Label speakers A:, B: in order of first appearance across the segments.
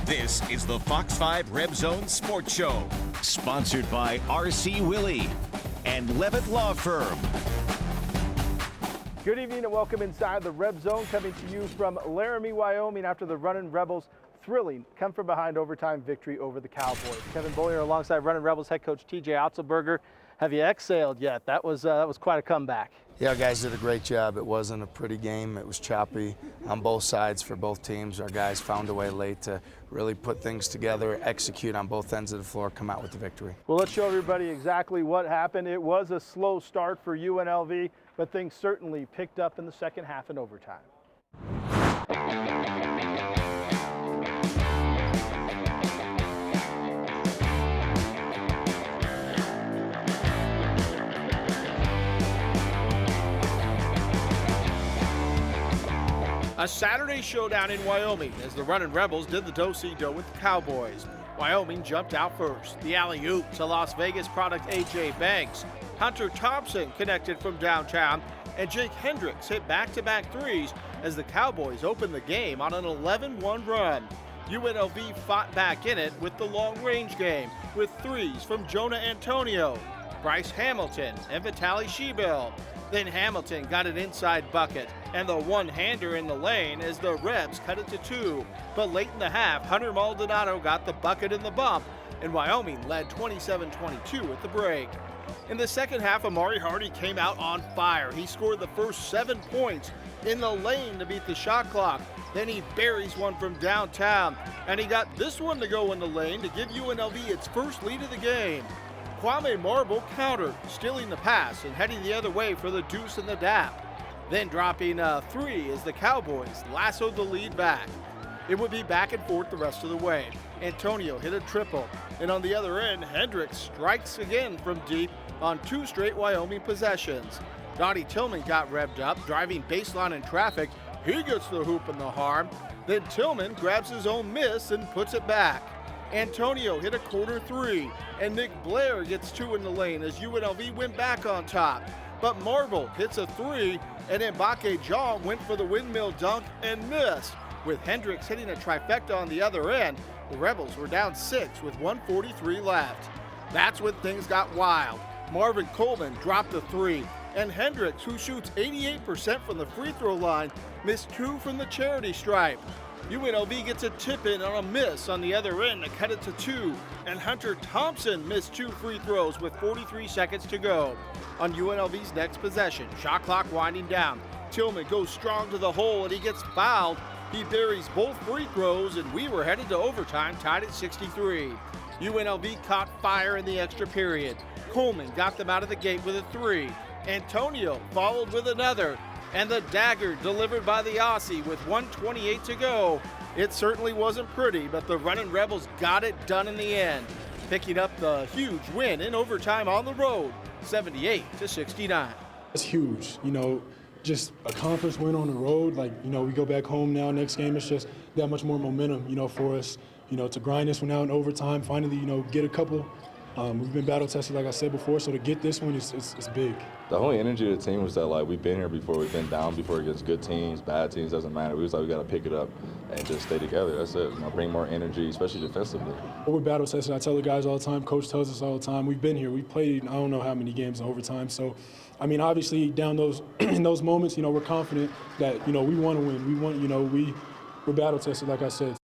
A: This is the Fox 5 RebZone Sports Show, sponsored by R.C. Willey and Levitt Law Firm.
B: Good evening and welcome inside the Red Zone, coming to you from Laramie, Wyoming, after the Runnin' Rebels' thrilling come-from-behind overtime victory over the Cowboys. Kevin Bollier alongside Runnin' Rebels head coach T.J. Otzelberger. Have you exhaled yet? That was quite a comeback.
C: Yeah, our guys did a great job. It wasn't a pretty game. It was choppy on both sides for both teams. Our guys found a way late to really put things together, execute on both ends of the floor, come out with the victory.
B: Well, let's show everybody exactly what happened. It was a slow start for UNLV, but things certainly picked up in the second half and overtime.
D: A Saturday showdown in Wyoming as the Runnin' Rebels did the do-si-do with the Cowboys. Wyoming jumped out first. The alley-oop to Las Vegas product A.J. Banks. Hunter Thompson connected from downtown, and Jake Hendricks hit back-to-back threes as the Cowboys opened the game on an 11-1 run. UNLV fought back in it with the long-range game with threes from Jonah Antonio, Bryce Hamilton, and Vitaly Shebel. Then Hamilton got an inside bucket and the one-hander in the lane as the Rebs cut it to 2. But late in the half, Hunter Maldonado got the bucket in the bump, and Wyoming led 27-22 at the break. In the second half, Amari Hardy came out on fire. He scored the first 7 points in the lane to beat the shot clock. Then he buries one from downtown, and he got this one to go in the lane to give UNLV its first lead of the game. Kwame Marble countered, stealing the pass and heading the other way for the deuce and the dap. Then dropping a 3 as the Cowboys lassoed the lead back. It would be back and forth the rest of the way. Antonio hit a triple, and on the other end, Hendricks strikes again from deep on 2 straight Wyoming possessions. Donnie Tillman got revved up, driving baseline in traffic. He gets the hoop and the harm. Then Tillman grabs his own miss and puts it back. Antonio hit a corner 3, and Nick Blair gets 2 in the lane as UNLV went back on top. But Marble hits a 3, and Mbake John went for the windmill dunk and missed. With Hendricks hitting a trifecta on the other end, the Rebels were down 6 with 1:43 left. That's when things got wild. Marvin Coleman dropped a 3, and Hendricks, who shoots 88% from the free throw line, missed 2 from the charity stripe. UNLV gets a tip-in on a miss on the other end to cut it to 2, and Hunter Thompson missed 2 free throws with 43 seconds to go. On UNLV's next possession, shot clock winding down. Tillman goes strong to the hole and he gets fouled. He buries both free throws, and we were headed to overtime, tied at 63. UNLV caught fire in the extra period. Coleman got them out of the gate with a 3. Antonio followed with another, and the dagger delivered by the Aussie with 1:28 to go. It certainly wasn't pretty, but the Runnin' Rebels got it done in the end, picking up the huge win in overtime on the road, 78-69.
E: It's huge, just a conference win on the road. We go back home now. Next game, it's just that much more momentum, for us, to grind this one out in overtime, finally, get a couple. We've been battle tested, like I said before, so to get this one is big.
F: The whole energy of the team was that, we've been here before, we've been down before against good teams, bad teams, doesn't matter. We was we got to pick it up and just stay together. That's it. Bring more energy, especially defensively.
E: We're battle tested. I tell the guys all the time, Coach tells us all the time, we've been here. We've played, I don't know how many games in overtime. So, obviously, down those in those moments, we're confident that, we want to win. We want, we're battle tested, like I said.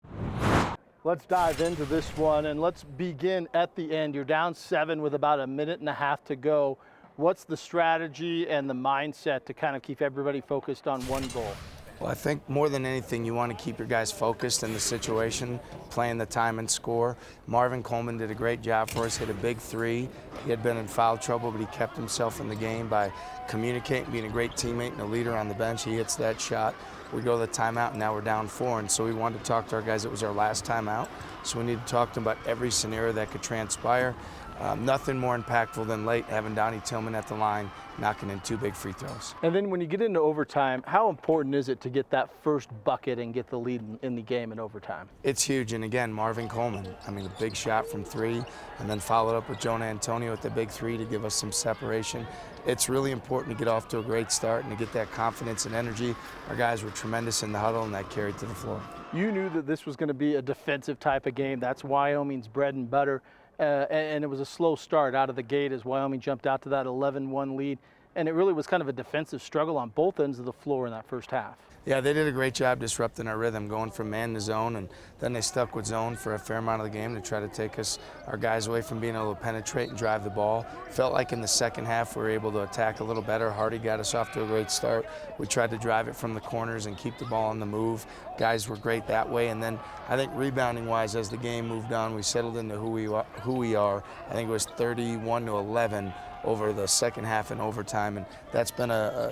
B: Let's dive into this one, and let's begin at the end. You're down 7 with about a minute and a half to go. What's the strategy and the mindset to kind of keep everybody focused on one goal?
C: Well, I think more than anything, you want to keep your guys focused in the situation, playing the time and score. Marvin Coleman did a great job for us, hit a big 3. He had been in foul trouble, but he kept himself in the game by communicating, being a great teammate and a leader on the bench. He hits that shot. We go to the timeout, and now we're down 4. And so we wanted to talk to our guys. It was our last timeout, so we need to talk to them about every scenario that could transpire. Nothing more impactful than late having Donnie Tillman at the line knocking in 2 big free throws.
B: And then when you get into overtime, how important is it to get that first bucket and get the lead in the game in overtime?
C: It's huge, and again, Marvin Coleman, I mean, a big shot from 3, and then followed up with Jonah Antonio at the big 3 to give us some separation. It's really important to get off to a great start and to get that confidence and energy. Our guys were tremendous in the huddle, and that carried to the floor.
B: You knew that this was going to be a defensive type of game. That's Wyoming's bread and butter. And it was a slow start out of the gate as Wyoming jumped out to that 11-1 lead. And it really was kind of a defensive struggle on both ends of the floor in that first half.
C: Yeah, they did a great job disrupting our rhythm, going from man to zone, and then they stuck with zone for a fair amount of the game to try to take our guys away from being able to penetrate and drive the ball. Felt like in the second half we were able to attack a little better. Hardy got us off to a great start. We tried to drive it from the corners and keep the ball on the move. Guys were great that way, and then I think rebounding-wise, as the game moved on, we settled into who we are. I think it was 31-11. Over the second half and overtime, and that's been a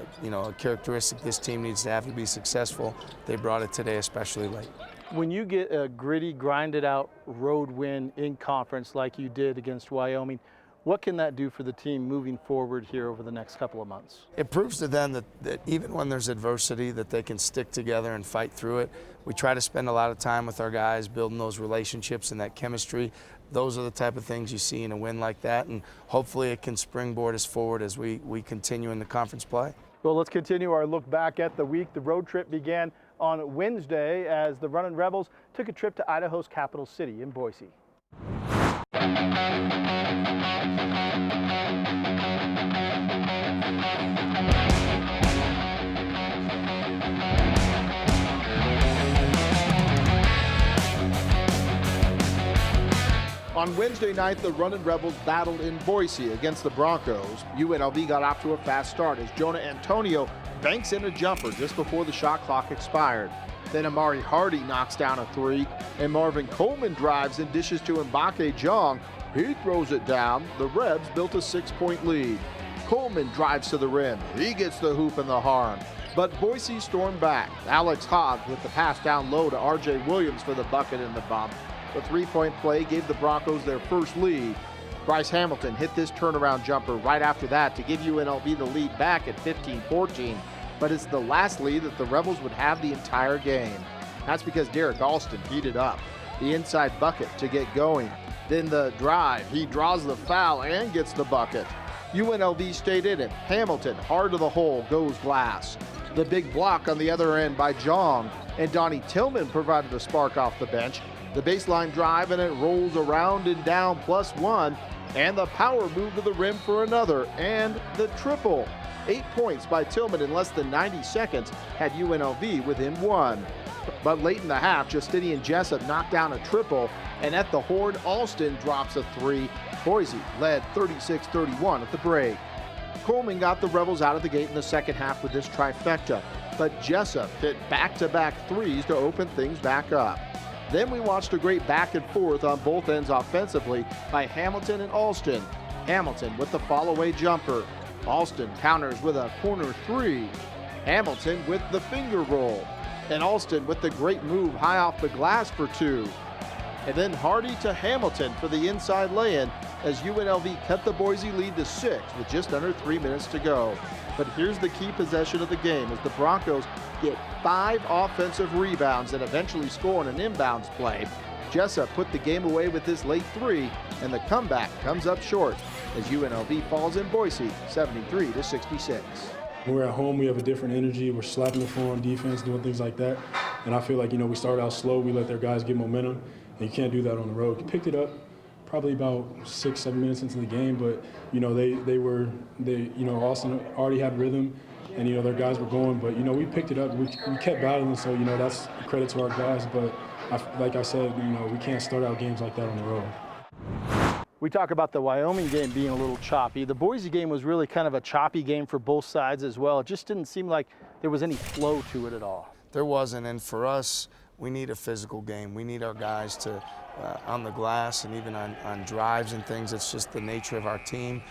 C: characteristic this team needs to have to be successful. They brought it today, especially late.
B: When you get a gritty, grinded out road win in conference like you did against Wyoming, what can that do for the team moving forward here over the next couple of months?
C: It proves to them that even when there's adversity, that they can stick together and fight through it. We try to spend a lot of time with our guys building those relationships and that chemistry. Those are the type of things you see in a win like that, and hopefully it can springboard us forward as we continue in the conference play.
B: Well, let's continue our look back at the week. The road trip began on Wednesday as the Runnin' Rebels took a trip to Idaho's capital city in Boise.
D: On Wednesday night, the Runnin' Rebels battled in Boise against the Broncos. UNLV got off to a fast start as Jonah Antonio banks in a jumper just before the shot clock expired. Then Amari Hardy knocks down a 3, and Marvin Coleman drives and dishes to Mbake Jong. He throws it down. The Rebs built a 6-point lead. Coleman drives to the rim. He gets the hoop and the harm. But Boise stormed back. Alex Hogg with the pass down low to R.J. Williams for the bucket and the bump. The 3-point play gave the Broncos their first lead. Bryce Hamilton hit this turnaround jumper right after that to give UNLV the lead back at 15-14. But it's the last lead that the Rebels would have the entire game. That's because Derek Alston heated up. The inside bucket to get going. Then the drive. He draws the foul and gets the bucket. UNLV stayed in it. Hamilton hard to the hole, goes glass. The big block on the other end by Jong. And Donnie Tillman provided a spark off the bench. The baseline drive, and it rolls around and down +1, and the power move to the rim for another, and the triple. 8 points by Tillman in less than 90 seconds had UNLV within 1. But late in the half, Justinian Jessup knocked down a triple, and at the horn, Alston drops a 3. Boise led 36-31 at the break. Coleman got the Rebels out of the gate in the second half with this trifecta, but Jessup hit back-to-back threes to open things back up. Then we watched a great back and forth on both ends offensively by Hamilton and Alston. Hamilton with the fall-away jumper. Alston counters with a corner 3. Hamilton with the finger roll. And Alston with the great move high off the glass for 2. And then Hardy to Hamilton for the inside lay-in as UNLV cut the Boise lead to 6 with just under 3 minutes to go. But here's the key possession of the game as the Broncos get 5 offensive rebounds and eventually score on an inbounds play. Jessup put the game away with this late 3, and the comeback comes up short as UNLV falls in Boise 73-66.
E: When we're at home, we have a different energy. We're slapping the floor on defense, doing things like that. And I feel like, we start out slow. We let their guys get momentum, and you can't do that on the road. We picked it up probably about 6-7 minutes into the game, but, Austin already had rhythm, and, their guys were going. But, we picked it up. We kept battling, so, that's a credit to our guys. But, like I said, we can't start out games like that on the road.
B: We talk about the Wyoming game being a little choppy. The Boise game was really kind of a choppy game for both sides as well. It just didn't seem like there was any flow to it at all.
C: There wasn't, and for us, we need a physical game. We need our guys to on the glass and even on drives and things. It's just the nature of our team.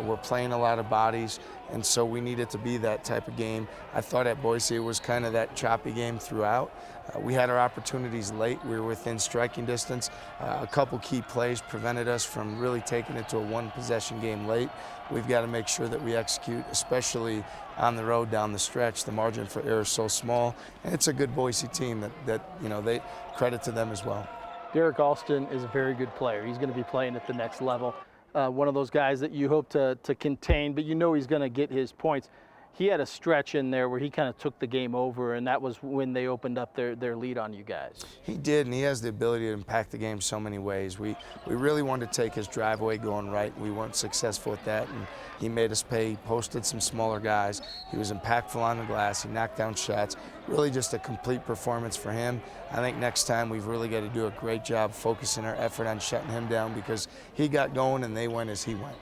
C: We're playing a lot of bodies, and so we need it to be that type of game. I thought at Boise it was kind of that choppy game throughout. We had our opportunities late. We were within striking distance. A couple key plays prevented us from really taking it to a one-possession game late. We've got to make sure that we execute, especially on the road down the stretch. The margin for error is so small, and it's a good Boise team that they credit to them as well.
B: Derek Alston is a very good player. He's going to be playing at the next level. One of those guys that you hope to contain, but you know he's going to get his points. He had a stretch in there where he kind of took the game over, and that was when they opened up their lead on you guys.
C: He did, and he has the ability to impact the game so many ways. We really wanted to take his drive away going right. We weren't successful at that, and he made us pay. He posted some smaller guys. He was impactful on the glass. He knocked down shots. Really just a complete performance for him. I think next time we've really got to do a great job focusing our effort on shutting him down, because he got going and they went as he went.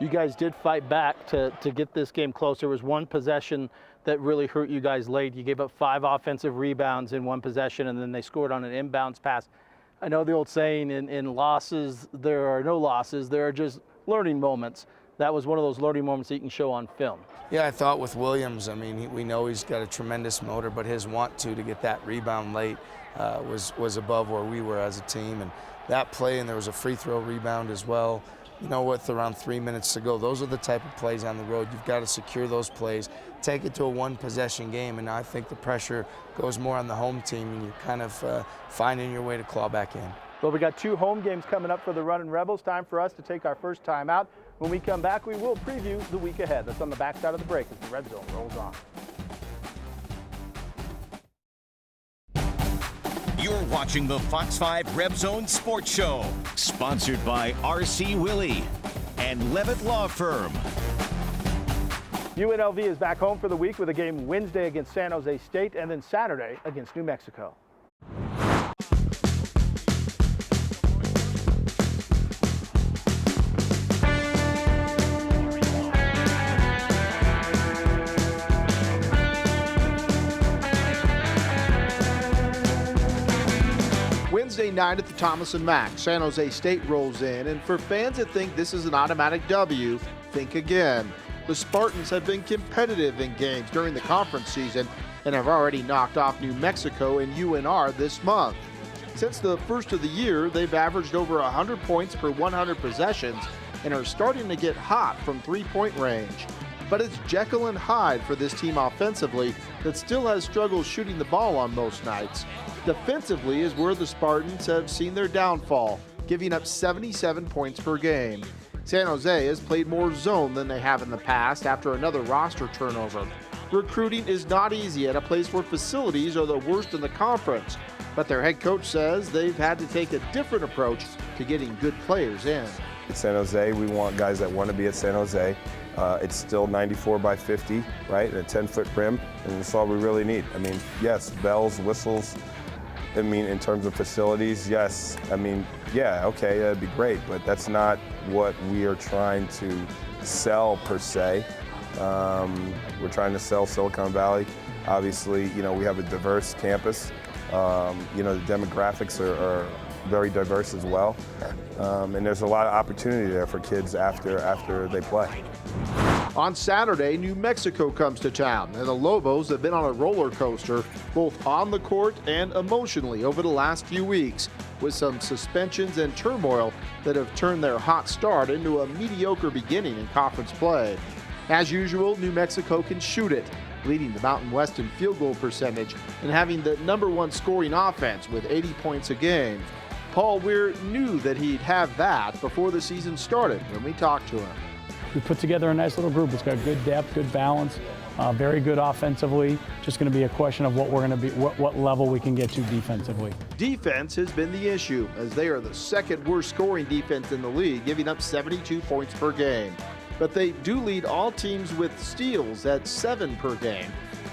B: You guys did fight back to get this game close. There was one possession that really hurt you guys late. You gave up 5 offensive rebounds in one possession, and then they scored on an inbounds pass. I know the old saying, in losses, there are no losses. There are just learning moments. That was one of those learning moments that you can show on film.
C: Yeah, I thought with Williams, I mean, we know he's got a tremendous motor, but his want to get that rebound late was above where we were as a team. And that play, and there was a free throw rebound as well. You know, with around 3 minutes to go, those are the type of plays on the road. You've got to secure those plays, take it to a one-possession game, and I think the pressure goes more on the home team, and you're kind of finding your way to claw back in.
B: Well, we got 2 home games coming up for the Runnin' Rebels. Time for us to take our first time out. When we come back, we will preview the week ahead. That's on the backside of the break as the Red Zone rolls on.
A: You're watching the Fox 5 RebZone Sports Show, sponsored by R.C. Willey and Levitt Law Firm.
B: UNLV is back home for the week with a game Wednesday against San Jose State and then Saturday against New Mexico.
D: Wednesday night at the Thomas & Mack, San Jose State rolls in, and for fans that think this is an automatic W, think again. The Spartans have been competitive in games during the conference season and have already knocked off New Mexico and UNR this month. Since the first of the year, they've averaged over 100 points per 100 possessions and are starting to get hot from three-point range. But it's Jekyll and Hyde for this team offensively that still has struggled shooting the ball on most nights. Defensively is where the Spartans have seen their downfall, giving up 77 points per game. San Jose has played more zone than they have in the past after another roster turnover. Recruiting is not easy at a place where facilities are the worst in the conference, but their head coach says they've had to take a different approach to getting good players in.
G: At San Jose, we want guys that want to be at San Jose. It's still 94 by 50, right, and a 10-foot rim, and that's all we really need. I mean, yes, bells, whistles. I mean, in terms of facilities, yes. I mean, yeah, okay, that'd be great, but that's not what we are trying to sell per se. We're trying to sell Silicon Valley. Obviously, you know, we have a diverse campus. You know, the demographics are very diverse as well. And there's a lot of opportunity there for kids after they play.
D: On Saturday, New Mexico comes to town, and the Lobos have been on a roller coaster, both on the court and emotionally over the last few weeks, with some suspensions and turmoil that have turned their hot start into a mediocre beginning in conference play. As usual, New Mexico can shoot it, leading the Mountain West in field goal percentage and having the #1 scoring offense with 80 points a game. Paul Weir knew that he'd have that before the season started when we talked to him.
H: We put together a nice little group. It's got good depth, good balance, very good offensively. Just going to be a question of what we're going to be, what level we can get to defensively.
D: Defense has been the issue, as they are the second worst scoring defense in the league, giving up 72 points per game. But they do lead all teams with steals at 7 per game.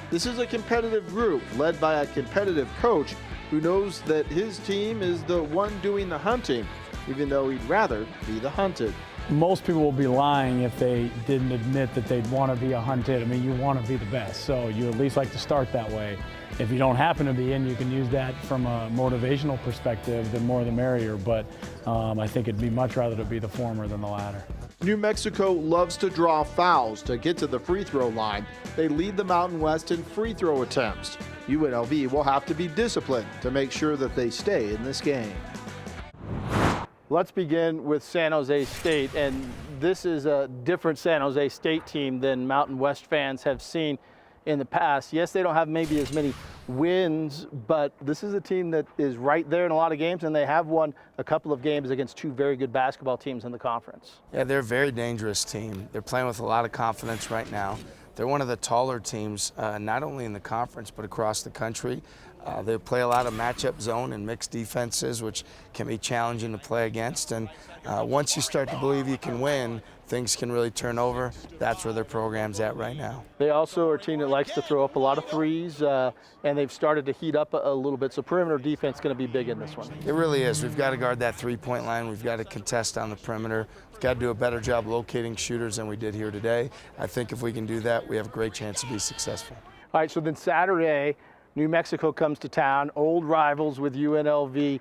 D: This is a competitive group led by a competitive coach who knows that his team is the one doing the hunting, even though he'd rather be the hunted.
H: most people will be lying if they didn't admit that they'd want to be a hunted. I mean, you want to be the best, so you at least like to start that way. If you don't happen to be in, you can use that from a motivational perspective, the more the merrier, but I think it'd be much rather to be the former than the latter.
I: New Mexico loves to draw fouls to get to the free throw line. They lead the Mountain West in free throw attempts. UNLV will have to be disciplined to make sure that they stay in this game.
B: Let's begin with San Jose State, and this is a different San Jose State team than Mountain West fans have seen in the past. Yes, they don't have maybe as many wins, but this is a team that is right there in a lot of games, and they have won a couple of games against two very good basketball teams in the conference.
C: Yeah, they're a very dangerous team. They're playing with a lot of confidence right now. They're one of the taller teams, not only in the conference, but across the country. They play a lot of matchup zone and mixed defenses, which can be challenging to play against. And once you start to believe you can win, things can really turn over. That's where their program's at right now.
B: They also are a team that likes to throw up a lot of threes, and they've started to heat up a little bit. So perimeter defense is going to be big in this one.
C: It really is. We've got to guard that three-point line. We've got to contest on the perimeter. We've got to do a better job locating shooters than we did here today. I think if we can do that, we have a great chance to be successful.
B: All right, so then Saturday, New Mexico comes to town, old rivals with UNLV.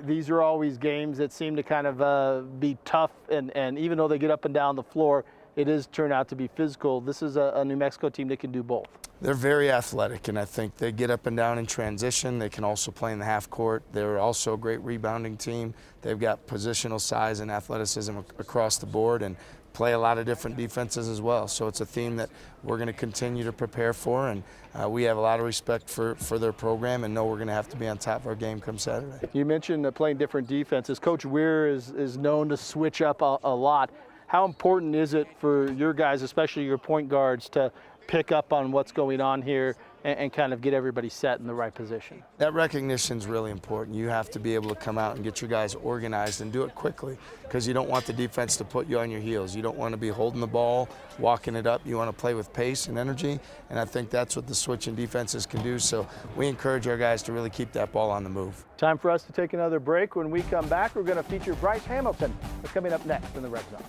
B: These are always games that seem to kind of be tough, and even though they get up and down the floor, it is turned out to be physical. This is a New Mexico team that can do both.
C: They're very athletic, and I think they get up and down in transition. They can also play in the half court. They're also a great rebounding team. They've got positional size and athleticism across the board, and play a lot of different defenses as well. So it's a theme that we're going to continue to prepare for, and we have a lot of respect for their program and know we're going to have to be on top of our game come Saturday.
B: You mentioned playing different defenses. Coach Weir is known to switch up a lot. How important is it for your guys, especially your point guards, to pick up on what's going on here and kind of get everybody set in the right position?
C: That recognition is really important. You have to be able to come out and get your guys organized and do it quickly, because you don't want the defense to put you on your heels. You don't want to be holding the ball, walking it up. You want to play with pace and energy, and I think that's what the switching defenses can do. So we encourage our guys to really keep that ball on the move.
B: Time for us to take another break. When we come back, we're going to feature Bryce Hamilton. That's coming up next in the Red Zone.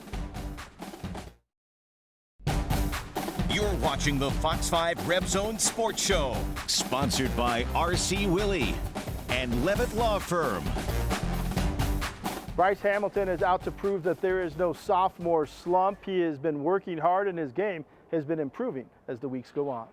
A: You're watching the Fox 5 RebZone Sports Show, sponsored by R.C. Willey and Levitt Law Firm.
B: Bryce Hamilton is out to prove that there is no sophomore slump. He has been working hard, and his game has been improving as the weeks go on.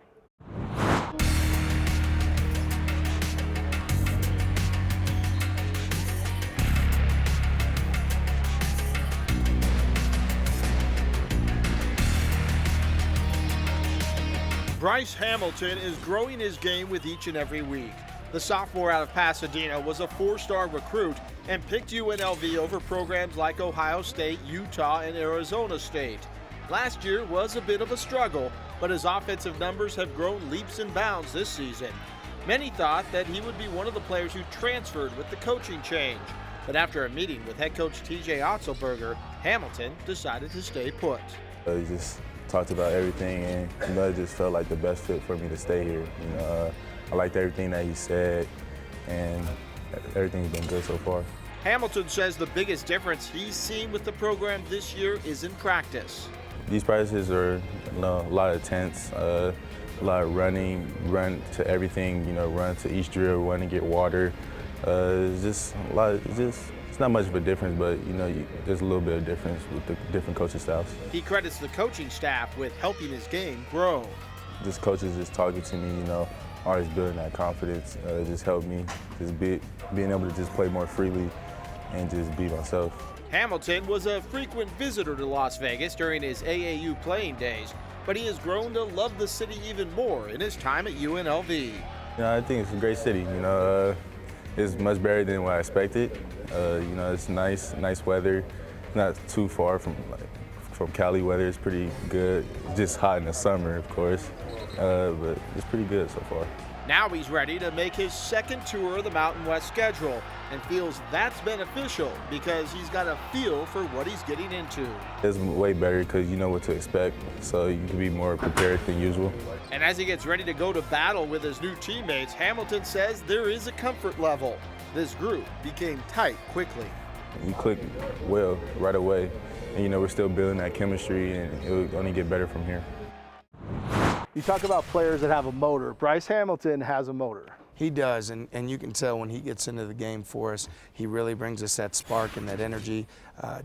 D: Bryce Hamilton is growing his game with each and every week. The sophomore out of Pasadena was a four-star recruit and picked UNLV over programs like Ohio State, Utah, and Arizona State. Last year was a bit of a struggle, but his offensive numbers have grown leaps and bounds this season. Many thought that he would be one of the players who transferred with the coaching change. But after a meeting with head coach TJ Otzelberger, Hamilton decided to stay put.
J: He just talked about everything, and it just felt like the best fit for me to stay here. I liked everything that he said, and everything's been good so far.
D: Hamilton says the biggest difference he's seen with the program this year is in practice.
J: These practices are a lot of tense, a lot of running, run to everything, run to each drill, run and get water. It's just a lot. It's not much of a difference, but there's a little bit of difference with the different coaching styles.
D: He credits the coaching staff with helping his game grow.
J: Just coaches just talking to me, always building that confidence. Just helped me being able to just play more freely and just be myself.
D: Hamilton was a frequent visitor to Las Vegas during his AAU playing days, but he has grown to love the city even more in his time at UNLV.
J: I think it's a great city. It's much better than what I expected. It's nice weather. Not too far from Cali weather. It's pretty good. Just hot in the summer, of course, but it's pretty good so far.
D: Now he's ready to make his second tour of the Mountain West schedule and feels that's beneficial because he's got a feel for what he's getting into.
J: It's way better because you know what to expect, so you can be more prepared than usual.
D: And as he gets ready to go to battle with his new teammates, Hamilton says there is a comfort level. This group became tight quickly.
J: we clicked well right away. And, you know, we're still building that chemistry, and it will only get better from here.
B: You talk about players that have a motor. Bryce Hamilton has a motor.
C: He does, and you can tell when he gets into the game for us, he really brings us that spark and that energy.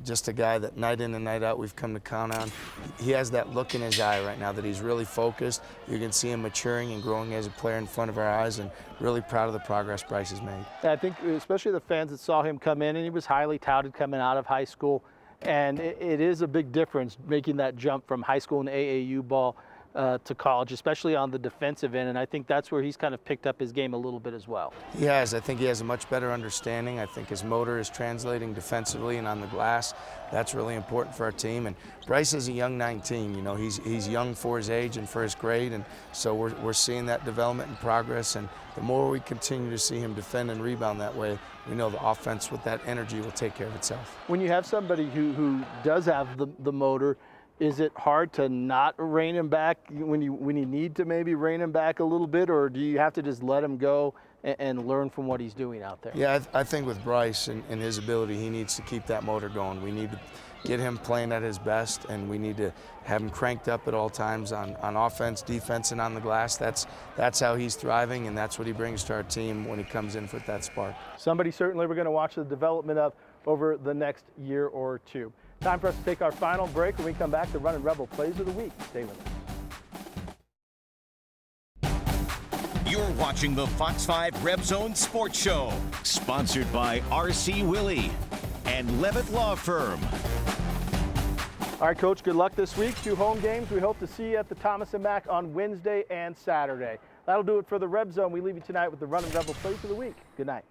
C: Just a guy that night in and night out we've come to count on. He has that look in his eye right now that he's really focused. You can see him maturing and growing as a player in front of our eyes, and really proud of the progress Bryce has made.
B: I think especially the fans that saw him come in, and he was highly touted coming out of high school, and it is a big difference making that jump from high school and AAU ball to college, especially on the defensive end, and I think that's where he's kind of picked up his game a little bit as well.
C: He has. I think he has a much better understanding. I think his motor is translating defensively and on the glass. That's really important for our team. And Bryce is a young 19. You know, he's young for his age and for his grade, and so we're seeing that development and progress. And the more we continue to see him defend and rebound that way, we know the offense with that energy will take care of itself.
B: When you have somebody who does have the motor, is it hard to not rein him back when you need to maybe rein him back a little bit, or do you have to just let him go and learn from what he's doing out there?
C: Yeah, I think with Bryce and his ability, he needs to keep that motor going. We need to get him playing at his best, and we need to have him cranked up at all times on offense, defense, and on the glass. That's how he's thriving, and that's what he brings to our team when he comes in with that spark.
B: Somebody certainly we're going to watch the development of over the next year or two. Time for us to take our final break. When we come back, the Runnin' Rebel Plays of the Week. Stay with us.
A: You're watching the Fox 5 RebZone Sports Show, sponsored by R.C. Willey and Levitt Law Firm.
B: All right, Coach, good luck this week. 2 home games. We hope to see you at the Thomas & Mack on Wednesday and Saturday. That'll do it for the RebZone. We leave you tonight with the Runnin' Rebel Plays of the Week. Good night.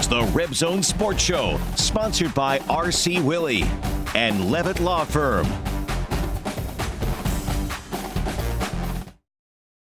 A: The RebZone Sports Show, sponsored by R.C. Willey and Levitt Law Firm.